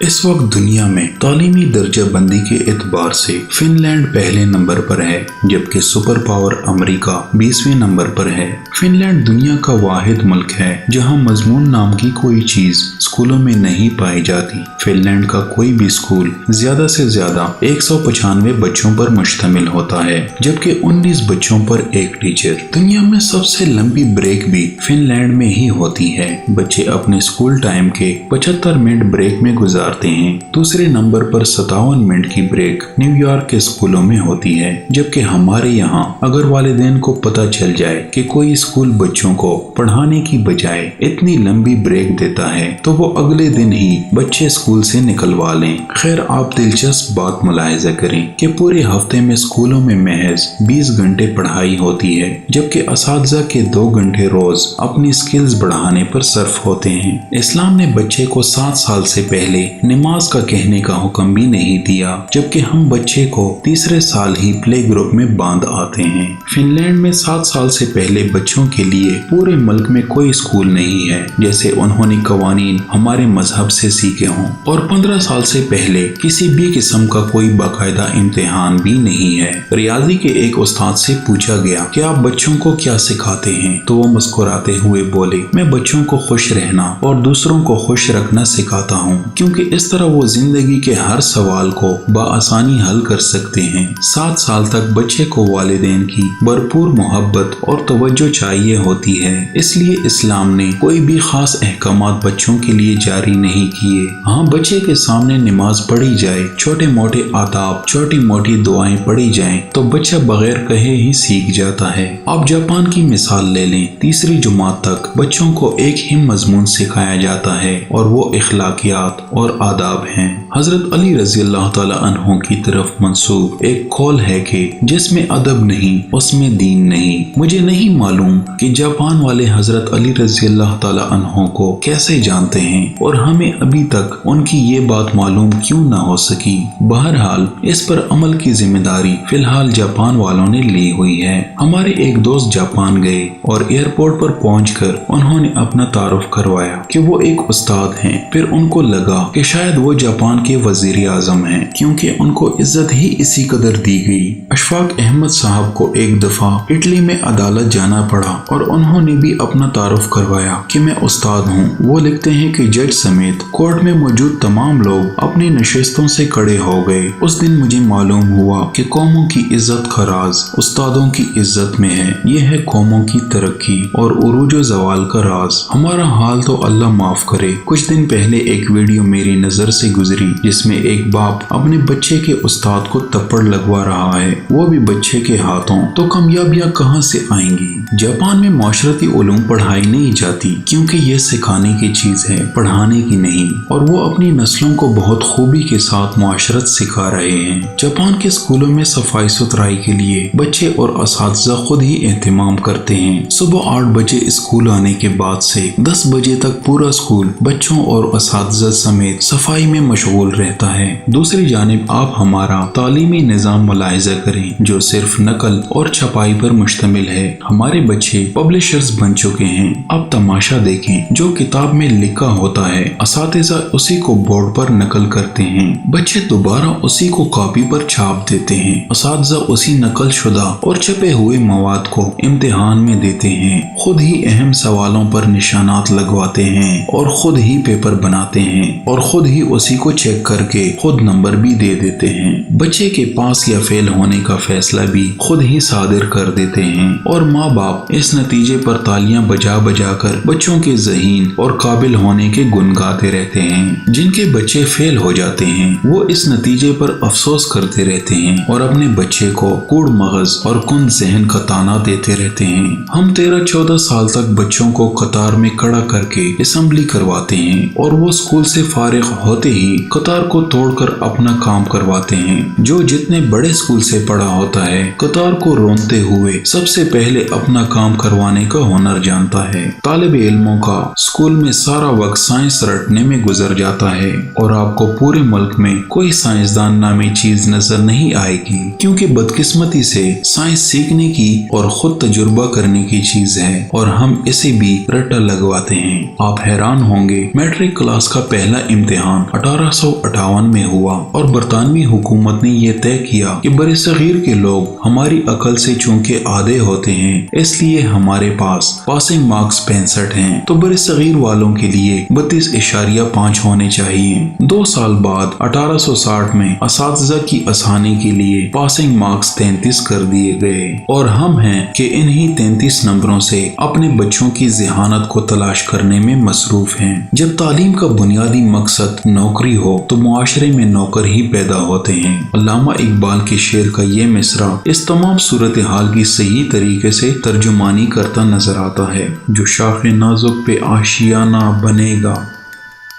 इस वक्त दुनिया में तालीमी दर्जा बंदी के एतबार से फिनलैंड पहले नंबर पर है, जबकि सुपर पावर अमेरिका 20वें नंबर पर है। फिनलैंड दुनिया का वाहिद मुल्क है जहां मजमून नाम की कोई चीज स्कूलों में नहीं पाई जाती। फिनलैंड का कोई भी स्कूल ज्यादा से ज्यादा 195 बच्चों पर मुश्तमिल होता है, जबकि 19 बच्चों पर एक टीचर। दुनिया में सबसे लंबी ब्रेक भी फिनलैंड में ही होती है। बच्चे अपने स्कूल टाइम के 75 मिनट ब्रेक में गुजारते हैं। दूसरे नंबर पर 57 मिनट की ब्रेक न्यूयॉर्क के स्कूलों में होती है, जबकि हमारे यहाँ अगर वालिदैन को पता चल जाए कि कोई स्कूल बच्चों को पढ़ाने की बजाय इतनी लंबी ब्रेक देता है तो वो अगले दिन ही बच्चे स्कूल से निकलवा लें। खैर, आप दिलचस्प बात मुलाहिजा करें कि पूरे हफ्ते में स्कूलों में महज 20 घंटे पढ़ाई होती है, जबकि असातिज़ा के 2 घंटे रोज अपनी स्किल्स बढ़ाने पर सर्फ होते हैं। इस्लाम ने बच्चे को 7 साल से पहले नमाज का कहने का हुक्म भी नहीं दिया, जबकि हम बच्चे को तीसरे साल ही प्ले ग्रुप में बांध आते हैं। फिनलैंड में 7 साल से पहले बच्चों के लिए पूरे मुल्क में कोई स्कूल नहीं है, जैसे उन्होंने कवानीन हमारे मजहब से सीखे हों, और 15 साल से पहले किसी भी किस्म का कोई बाकायदा इम्तिहान भी नहीं है। रियाजी के एक उस्ताद से पूछा गया कि आप बच्चों को क्या सिखाते हैं, तो वो मुस्कुराते हुए बोले, मैं बच्चों को खुश रहना और दूसरों को खुश रखना सिखाता हूँ, क्योंकि इस तरह वो जिंदगी के हर सवाल को बआसानी हल कर सकते हैं। 7 साल तक बच्चे को वालिदैन की भरपूर मोहब्बत और तवज्जो चाहिए होती है, इसलिए इस्लाम ने कोई भी खास अहकामात बच्चों के लिए जारी नहीं किए। हाँ, बच्चे के सामने नमाज पढ़ी जाए, छोटे मोटे आदाब, छोटी मोटी दुआएं पढ़ी जाएं, तो बच्चा बगैर कहे ही सीख जाता है। आप जापान की मिसाल ले लें। तीसरी जुमात तक बच्चों को एक ही मजमून सिखाया जाता है और वो इखलाकियात और आदाब हैं। हजरत अली रज़ी अल्लाह ताला अन्हु की तरफ मंसूब एक कौल है कि जिसमें अदब नहीं उसमें दीन नहीं। मुझे नहीं मालूम कि जापान वाले हजरत अली रज़ी अल्लाह ताला अन्हु को कैसे जानते हैं और हमें अभी तक उनकी ये बात मालूम क्यों ना हो सकी। बहरहाल, इस पर अमल की जिम्मेदारी फिलहाल जापान वालों ने ली हुई है। हमारे एक दोस्त जापान गए और एयरपोर्ट पर पहुंचकर उन्होंने अपना तारुफ करवाया कि वो एक उस्ताद हैं। फिर उनको लगा कि शायद वो जापान के वजीर आजम हैं, क्योंकि उनको इज्जत ही इसी कदर दी गई। अशफाक अहमद साहब को एक दफा इटली में अदालत जाना पड़ा और उन्होंने भी अपना तारुफ करवाया कि मैं उस्ताद हूँ। वो लिखते हैं कि जज समेत कोर्ट में मौजूद तमाम लोग अपनी नशिस्तों से खड़े हो गए। उस दिन मुझे मालूम हुआ कि कौमों की इज्जत का राज उस्तादों की इज्जत में है। ये है कौमों की तरक्की और उरूज ज़वाल का राज। हमारा हाल तो अल्लाह माफ करे। कुछ दिन पहले एक वीडियो मेरी नजर से गुजरी जिसमें एक बाप अपने बच्चे के उस्ताद को थप्पड़ लगवा रहा है, वो भी बच्चे के हाथों। तो कामयाबियां कहां से आएंगी। जापान में माशरती उलूम पढ़ाई नहीं जाती, क्योंकि ये सिखाने की चीज है, पढ़ाने की नहीं, और वो अपनी नस्लों को बहुत खूबी के साथ मुआशरत सिखा रहे हैं। जापान के स्कूलों में सफाई सुथराई के लिए बच्चे और असातिज़ा खुद ही एहतमाम करते हैं। सुबह 8 बजे स्कूल आने के बाद से 10 बजे तक पूरा स्कूल बच्चों और असातिज़ा समेत सफाई में मशगूल रहता है। दूसरी जानिब आप हमारा तालीमी निज़ाम मुलाहिजा करें, जो सिर्फ नकल और छपाई पर मुश्तमिल है। हमारे बच्चे पब्लिशर्स बन चुके हैं। अब तमाशा देखें, जो किताब में लिखा होता है असातिज़ा उसी को बोर्ड पर नकल करते हैं, बच्चे दोबारा उसी को कॉपी पर छाप देते हैं। असातिज़ा उसी नकल शुदा और छपे हुए मवाद को इम्तिहान में देते हैं, खुद ही अहम सवालों पर निशानात लगवाते हैं और खुद ही पेपर बनाते हैं और खुद ही उसी को चेक करके खुद नंबर भी दे देते हैं। बच्चे के पास या फेल होने का फैसला भी खुद ही सादिर कर देते हैं और माँ बाप इस नतीजे पर तालियां बजा बजा कर बच्चों के ज़हीन और काबिल होने के गुन गाते रहते हैं। जिनके बच्चे फेल हो जाते हैं वो इस नतीजे पर अफसोस करते रहते हैं और अपने बच्चे को कूड़ मगज और कुन जहन का ताना देते रहते हैं। हम 13-14 साल तक बच्चों को कतार में खड़ा करके असेंबली करवाते हैं और वो स्कूल से फारिग होते ही कतार को तोड़कर अपना काम करवाते हैं। जो जितने बड़े स्कूल से पढ़ा होता है कतार को रोनते हुए सबसे पहले अपना काम करवाने का हुनर जानता है। तालिब इल्मों का स्कूल में सारा वक्त साइंस रटने में गुजर जाता है और आपको पूरे मुल्क में कोई साइंसदान नामी चीज नजर नहीं आएगी, क्योंकि बदकिस्मती से साइंस सीखने की और खुद तजुर्बा करने की चीज है और हम इसे भी रट्टा लगवाते हैं। आप हैरान होंगे, मैट्रिक क्लास का पहला इम्तिहान 1858 में हुआ और बरतानवी हुकूमत ने यह तय किया कि बरसगीर के लोग हमारी अकल से चूंकि आधे होते हैं, इसलिए हमारे पास पासिंग मार्क्स 65 हैं, तो बरसगीर वालों के लिए 32.5 होने चाहिए। 2 साल बाद 1860 में असातिज़ा की आसानी के लिए पासिंग मार्क्स 33 कर दिए गए और हम हैं कि इन्हीं 33 नंबरों से अपने बच्चों की ज़हानत को तलाश करने में मसरूफ हैं। जब तालीम का बुनियादी मकसद नौकरी हो तो मुआशरे में नौकर ही पैदा होते हैं। अल्लामा इकबाल के शेर का ये मिसरा इस तमाम सूरत हाल की सही तरीके से तर्जुमानी करता नजर आता है। जो शाख नाजुक पे आशियाना बनेगा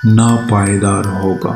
ना पायदार होगा।